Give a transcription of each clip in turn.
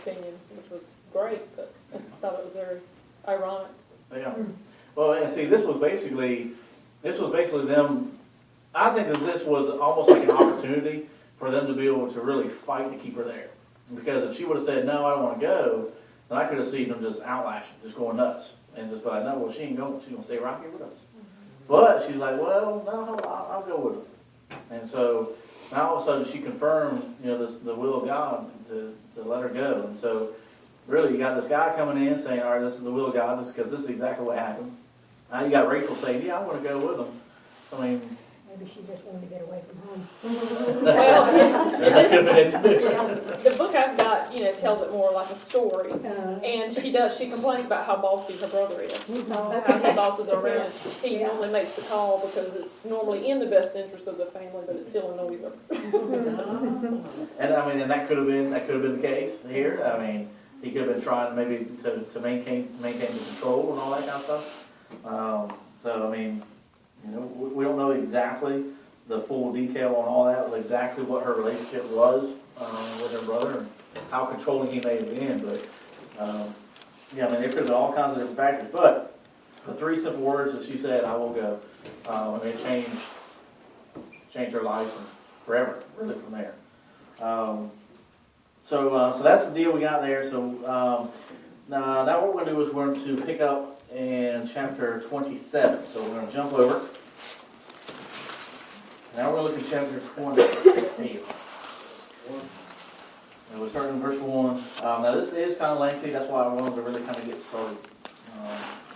opinion, which was great, but I thought it was very ironic. Yeah. Well, and see, this was basically them. I think that this was almost like an opportunity for them to be able to really fight to keep her there. Because if she would have said, no, I don't want to go, then I could have seen them just outlashing, just going nuts. And just be like, no, well, she ain't going. She's going to stay right here with us. But she's like, well, no, I'll go with them. And so now all of a sudden she confirmed, the will of God to let her go. And so really you got this guy coming in saying, all right, this is the will of God, because this is exactly what happened. Now you got Rachel saying, yeah, I want to go with them. I mean, Maybe she just wanted to get away from home. The book I've got, tells it more like a story. And she complains about how bossy her brother is. How he bosses her around. He normally makes the call because it's normally in the best interest of the family, but it still annoys her. And I mean, and that could have been the case here. I mean, he could have been trying maybe to maintain the control and all that kind of stuff. So I mean, we don't know exactly the full detail on all that, exactly what her relationship was with her brother and how controlling he may have been. But yeah, I mean, there could have been all kinds of different factors. But the three simple words that she said, "I will go," and it changed her life forever, really, from there. So that's the deal we got there. So now what we're going to do is we're going to pick up in chapter 27. So we're going to jump over. Now we're going to look at chapter 28. And we'll start in verse 1. Now this is kind of lengthy. That's why I wanted to really kind of get started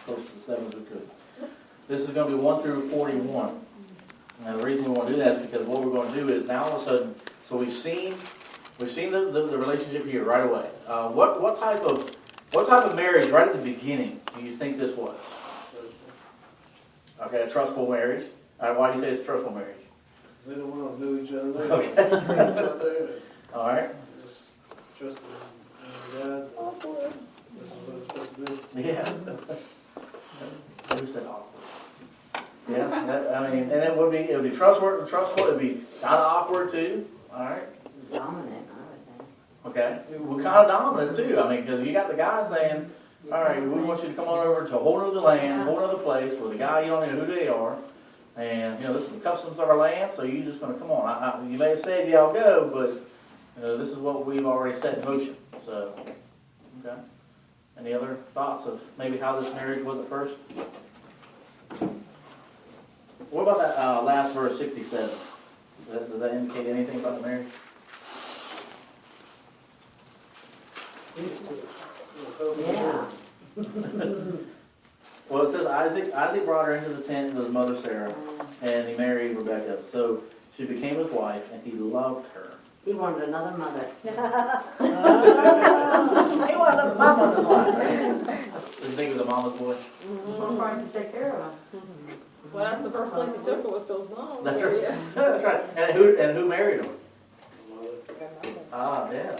close to 7 as we could. This is going to be 1 through 41. Now the reason we want to do that is because what we're going to do is now all of a sudden, so we've seen the relationship here right away. What type of marriage right at the beginning do you think this was? Okay, a trustful marriage. Why do you say it's a trustful marriage? They don't want to know each other. Okay. All right. Just trust in God. This is what it's supposed to be. Yeah. Who said awkward? Yeah. I mean, and it would be trustworthy. It would be kind of awkward too. All right. Dominant, I would say. Okay. Well, kind of dominant too. I mean, because you got the guy saying, all right, we want you to come on over to a whole other land, a whole other place with a guy you don't know who they are. And, this is the customs of our land, so you're just going to come on. You may have said, yeah, I'll go, but this is what we've already set in motion. So, okay. Any other thoughts of maybe how this marriage was at first? What about that last verse, 67? Does that indicate anything about the marriage? Yeah. Well, it says Isaac brought her into the tent with his mother Sarah, and he married Rebekah. So she became his wife, and he loved her. He wanted another mother. He wanted a mama's wife. Did you think he was a mama's boy? I'm trying to take care of him. Well, that's the first place he took her was to his mom. That's so, right. yeah. That's right. And who married him? Ah, yeah.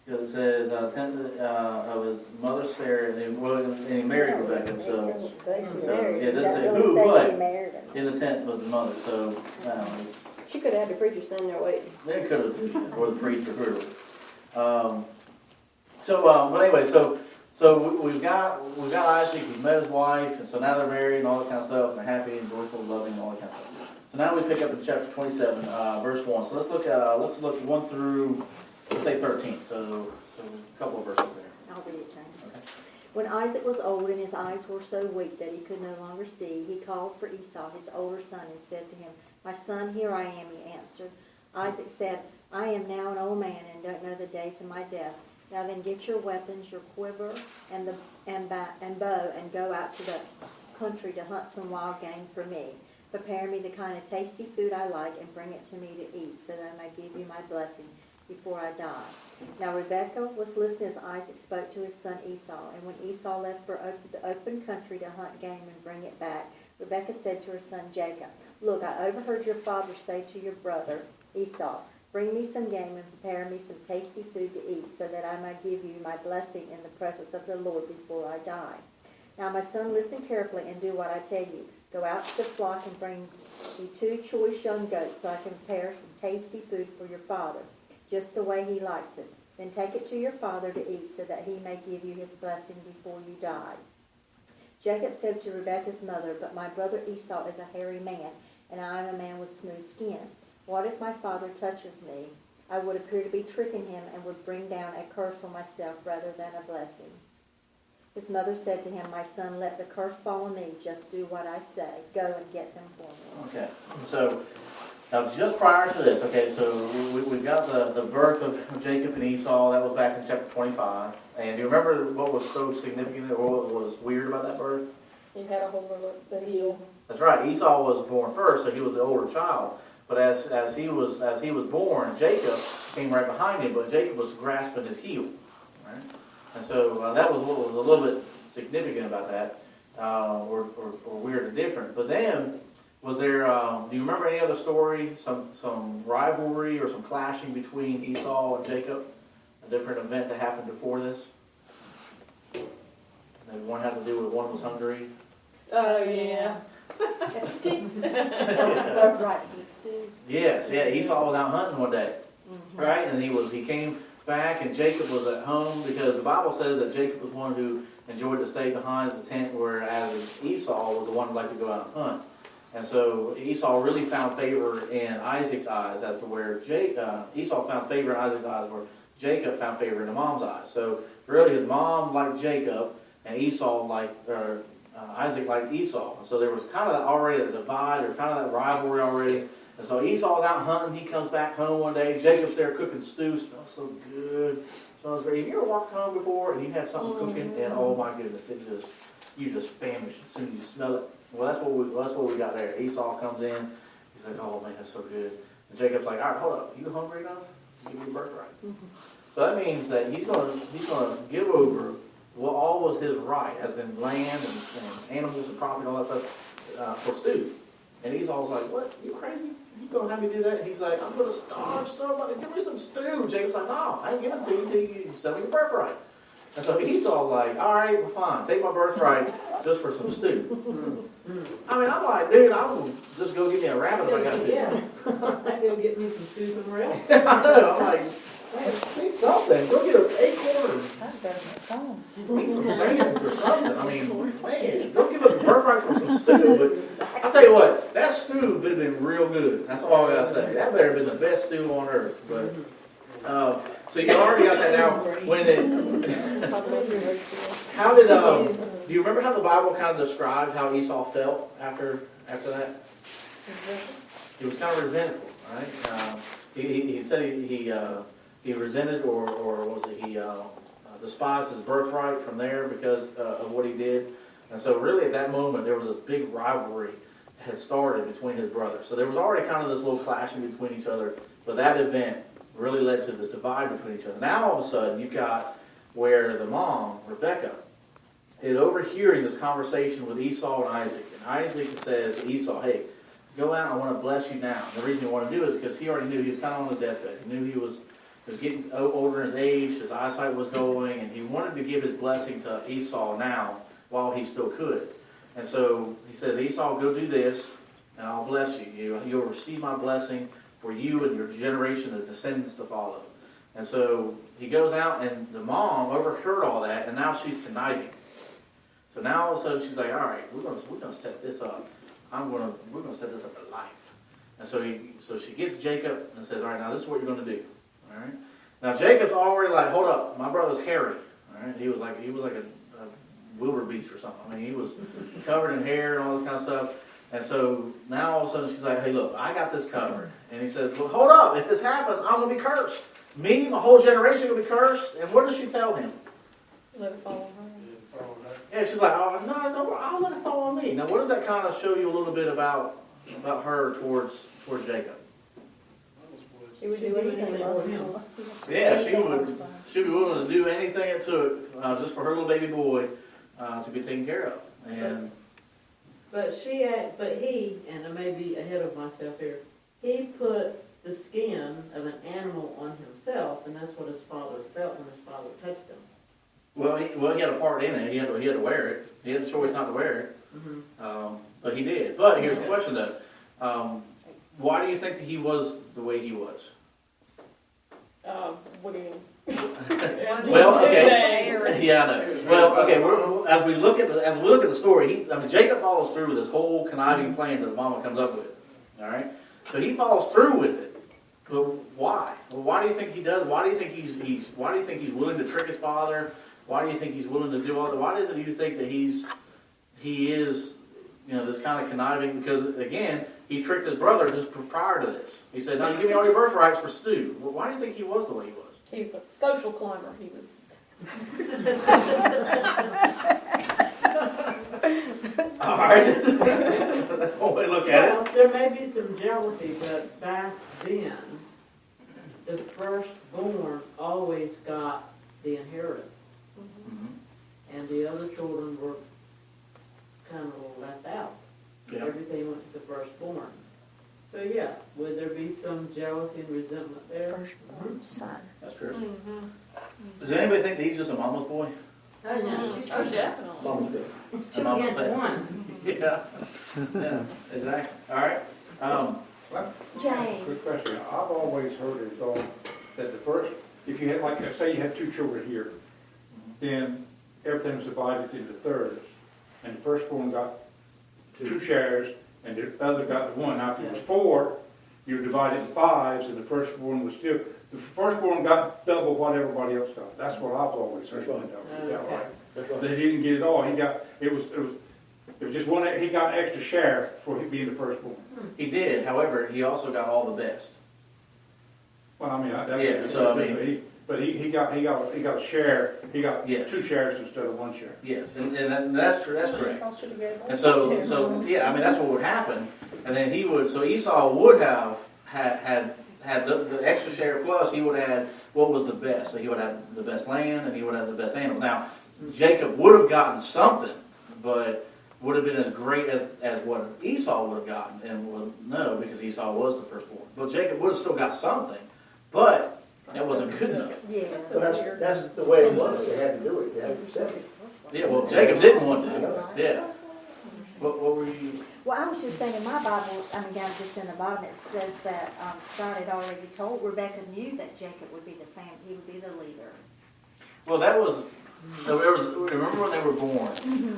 Because it says tent of his mother Sarah, and he married Rebekah. So it doesn't say who, but in the tent with his mother. So She could have had the preacher sitting there waiting. they could have, or the priest or whoever. But anyway, so we've got Isaac, we've met his wife, and so now they're married and all that kind of stuff, and they're happy and joyful, loving, and all that kind of stuff. So now we pick up in chapter 27, verse 1. So let's look 1 through, let's say 13. So a couple of verses there. I'll read it, James. Okay. When Isaac was old and his eyes were so weak that he could no longer see, he called for Esau, his older son, and said to him, "My son, here I am," he answered. Isaac said, "I am now an old man and don't know the days of my death. Now then get your weapons, your quiver, and bow, and go out to the country to hunt some wild game for me. Prepare me the kind of tasty food I like and bring it to me to eat, so that I may give you my blessing before I die." Now Rebekah was listening as Isaac spoke to his son Esau, and when Esau left for the open country to hunt game and bring it back, Rebekah said to her son Jacob, "Look, I overheard your father say to your brother Esau, 'Bring me some game and prepare me some tasty food to eat, so that I may give you my blessing in the presence of the Lord before I die. Now, my son, listen carefully and do what I tell you. Go out to the flock and bring me 2 choice young goats, so I can prepare some tasty food for your father. just the way he likes it. Then take it to your father to eat, so that he may give you his blessing before you die." Jacob said to Rebekah's mother, "But my brother Esau is a hairy man, and I am a man with smooth skin. What if my father touches me? I would appear to be tricking him and would bring down a curse on myself rather than a blessing." His mother said to him, "My son, let the curse fall on me. Just do what I say. Go and get them for me." Okay, so now just prior to this, okay, so we've got the birth of Jacob and Esau. That was back in chapter 25. And do you remember what was so significant or what was weird about that birth? He had a hold of the heel. That's right. Esau was born first, so he was the older child. But as he was born, Jacob came right behind him. But Jacob was grasping his heel, right? And so that was what was a little bit significant about that, or weird or different. But then, was there? Do you remember any other story? Some rivalry or some clashing between Esau and Jacob? A different event that happened before this. Maybe one had to do with one was hungry. Oh, yeah. Birthright gets due. Yes, yeah. Esau was out hunting one day, Mm-hmm. right? And he came back, and Jacob was at home because the Bible says that Jacob was one who enjoyed to stay behind the tent, whereas Esau was the one who liked to go out and hunt. And so Esau really found favor in Isaac's eyes, as to where Esau found favor in Isaac's eyes, where Jacob found favor in the mom's eyes. So really, his mom liked Jacob, and Isaac liked Esau. So there was kind of already a divide. There was kind of that rivalry already. And so Esau's out hunting. He comes back home one day. Jacob's there cooking stew. Smells so good. Smells great. Have you ever walked home before and you had something cooking, and oh my goodness, you just famished as soon as you smell it. Well, that's what we got there. Esau comes in. He's like, "Oh man, that's so good." And Jacob's like, "All right, hold up. You hungry enough? Give me your birthright." So that means that he's gonna give over what all was his right, as in land and animals and property and all that stuff, for stew. And Esau's like, "What? You crazy? You gonna have me do that?" And he's like, "I'm gonna starve somebody. Give me some stew." Jacob's like, "No, I ain't giving it to you until you sell me your birthright." And so Esau's like, "All right, well fine, take my birthright just for some stew." I mean, I'm like, dude, I will just go get me a rabbit if I got to. Yeah, I'd go get me some stew somewhere else. I know. I'm like, man, need something. Go get an acorn. Eat some sand or something. I mean, man, don't give us a birthright for some stew. But I'll tell you what, that stew would have been real good. That's all I gotta say. That better have been the best stew on earth. But so you already got that now. Do you remember how the Bible kind of described how Esau felt after that? He was kind of resentful, right? He said he resented or was it he despised his birthright from there because of what he did. And so really at that moment there was this big rivalry that had started between his brothers. So there was already kind of this little clashing between each other. So that event really led to this divide between each other. Now all of a sudden you've got where the mom, Rebekah, is overhearing this conversation with Esau and Isaac. And Isaac says to Esau, "Hey, go out, I want to bless you now." And the reason he wanted to do it is because he already knew he was kind of on his deathbed. He knew he was getting older in his age, his eyesight was going, and he wanted to give his blessing to Esau now while he still could. And so he said, "Esau, go do this, and I'll bless you. You'll receive my blessing for you and your generation of descendants to follow." And so he goes out, and the mom overheard all that, and now she's conniving. So now all of a sudden she's like, "All right, we're gonna set this up. We're gonna set this up for life." And so she gets Jacob and says, "All right, now this is what you're gonna do." All right. Now Jacob's already like, "Hold up, my brother's hairy." All right. He was like a wildebeest or something. I mean, he was covered in hair and all this kind of stuff. And so now all of a sudden she's like, "Hey, look, I got this covered." And he says, "Well, hold up. If this happens, I'm gonna be cursed. Me, my whole generation will be cursed." And what does she tell him? Let it fall on her. Yeah, she's like, "Oh, no, I'll let it fall on me." Now, what does that kind of show you a little bit about her towards Jacob? She would do anything for him. Yeah, she'd be willing to do anything it took just for her little baby boy to be taken care of. And But he, and I may be ahead of myself here, he put the skin of an animal on himself, and that's what his father felt when his father touched him. well, he had a part in it. He had to wear it. He had the choice not to wear it, but he did. But here's the question though: why do you think that he was the way he was? What do you mean? Well, okay. Yeah, I know. Well, okay. As we look at the story, Jacob follows through with this whole conniving plan that the mama comes up with. All right. So he follows through with it. But why? Well, why do you think he does? Why do you think Why do you think he's willing to trick his father? Why do you think he's willing to do all that? Why is it you think that he is, this kind of conniving? Because again, he tricked his brother just prior to this. He said, "No, you give me all your birthrights for Stu." Well, why do you think he was the way he was? He's a social climber. He was. All right, that's one way to look at Well, it. there may be some jealousy, but back then, the firstborn always got the inheritance, Mhm. and the other children were kind of left out. Yeah. Everything went to the firstborn. So yeah, would there be some jealousy and resentment there? Firstborn son. That's true. Does anybody think that he's just a mama's boy? Oh, yeah. Oh, definitely. Mama's good. It's A two mama's against boy. one. Yeah. Yeah. Exactly. All right. James. Quick question. I've always heard it thought that the first, if you had, like, say you had two children here, then everything was divided into thirds, and the firstborn got two shares, and the other got one. Now, if it was four, you were divided in fives, and the firstborn was still, the firstborn got double what everybody else got. That's what I've always heard. That's right. Is that right? That's But right. he didn't get it all. He got, it was just one, he got an extra share for being the firstborn. He did. However, he also got all the best. Well, I mean, Yeah, so, I mean- but he got a share. He got Yes. two shares instead of one share. Yes, and that's true. That's correct. Esau should have gave And so yeah, that's what would happen. And then so Esau would have had the extra share plus he would have what was the best. So he would have the best land and he would have the best animal. Now, Jacob would have gotten something, but would have been as great as what Esau would have gotten. And no, because Esau was the firstborn. But Jacob would have still got something, but that wasn't good enough. Yeah. But that's the way it was. They had to do it. They had to accept it. Yeah, well, Jacob didn't want to. Yeah. What were you? Well, I was just thinking, my Bible, down just in the bottom, it says that God had already told Rebecca knew that Jacob would be he would be the leader. Well, remember when they were born,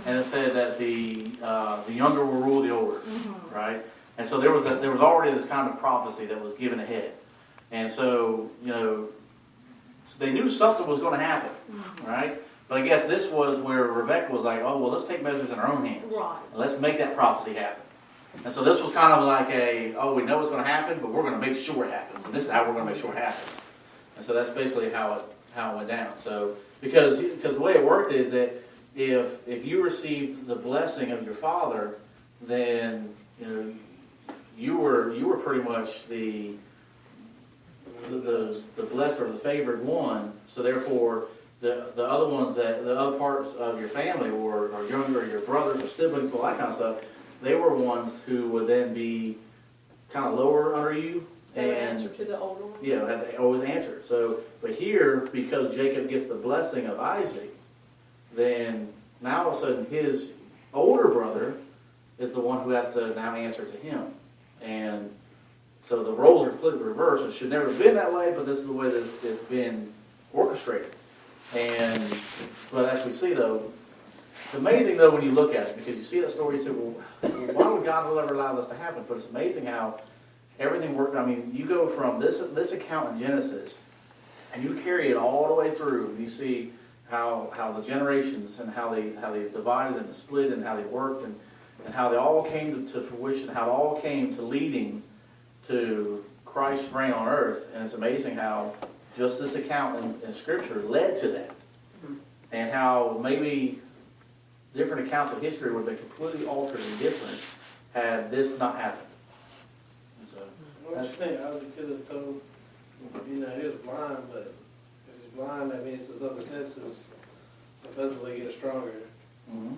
and it said that the younger will rule the older, right? And so there was already this kind of prophecy that was given ahead, and so so they knew something was going to happen, right? But I guess this was where Rebecca was like, oh well, let's take matters in our own hands, Right. and let's make that prophecy happen. And so this was kind of like we know it's going to happen, but we're going to make sure it happens, and this is how we're going to make sure it happens. And so that's basically how it went down. So because the way it worked is that if you received the blessing of your father, then you were pretty much the blessed or the favored one. So therefore, the other ones the other parts of your family or younger, your brothers or siblings, all that kind of stuff, they were ones who would then be kind of lower under you. They would And answer to the older one. yeah, had to always answer. So, but here, because Jacob gets the blessing of Isaac, then now all of a sudden his older brother is the one who has to now answer to him. And so the roles are completely reversed. It should never have been that way, but this is the way that it's been orchestrated. But as we see though, it's amazing though when you look at it, because you see that story, you say, well, why would God ever allow this to happen? But it's amazing how everything worked. I mean, you go from this account in Genesis, and you carry it all the way through, and you see how the generations and how they divided and split and how they worked and how they all came to fruition, how it all came to leading to Christ's reign on earth. And it's amazing how just this account in Scripture led to that, and how maybe different accounts of history would have been completely altered and different had this not happened. Well, that's the thing, I could have told, he was blind, but if he's blind, that means his other senses supposedly get stronger. Mm-hmm.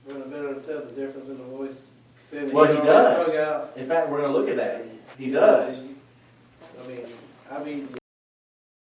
Wouldn't have been able to tell the difference in the voice. Well, he does. Out. In fact, we're going to look at that. He does. I mean,